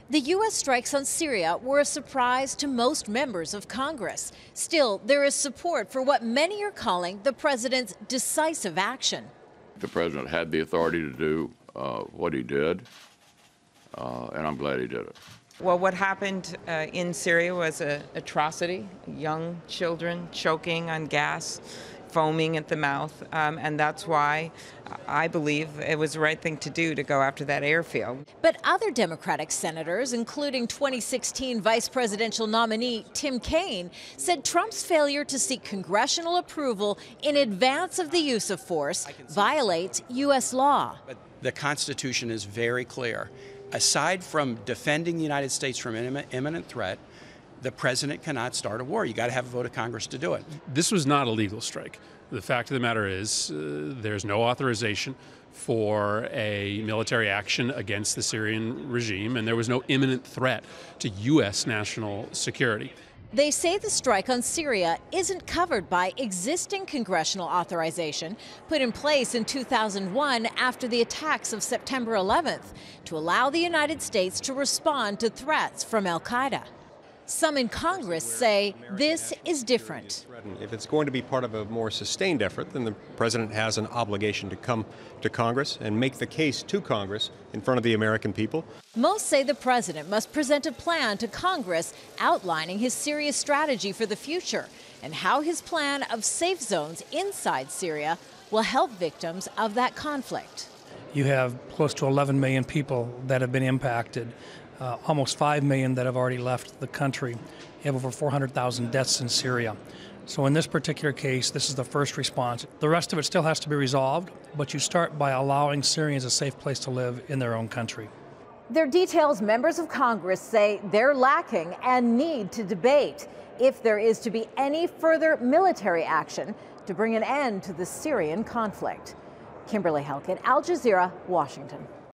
The U.S. strikes on Syria were a surprise to most members of Congress. Still, there is support for what many are calling the president's decisive action. The president had the authority to do what he did, and I'm glad he did it. Well, what happened in Syria was an atrocity. Young children choking on gas, foaming at the mouth, and that's why I believe it was the right thing to do to go after that airfield. But other Democratic senators, including 2016 vice presidential nominee Tim Kaine, said Trump's failure to seek congressional approval in advance of the use of force violates U.S. law. But the Constitution is very clear. Aside from defending the United States from imminent threat, the president cannot start a war. You got to have a vote of Congress to do it. This was not a legal strike. The fact of the matter is there's no authorization for a military action against the Syrian regime, and there was no imminent threat to U.S. national security. They say the strike on Syria isn't covered by existing congressional authorization put in place in 2001 after the attacks of September 11th to allow the United States to respond to threats from al-Qaeda. Some in Congress say this is different. If it's going to be part of a more sustained effort, then the president has an obligation to come to Congress and make the case to Congress in front of the American people. Most say the president must present a plan to Congress outlining his Syria strategy for the future and how his plan of safe zones inside Syria will help victims of that conflict. You have close to 11 million people that have been impacted. Almost 5 million that have already left the country. You have over 400,000 deaths in Syria. So in this particular case, this is the first response. The rest of it still has to be resolved, but you start by allowing Syrians a safe place to live in their own country. Their details members of Congress say they're lacking and need to debate if there is to be any further military action to bring an end to the Syrian conflict. Kimberly, Halkett, Al Jazeera, Washington.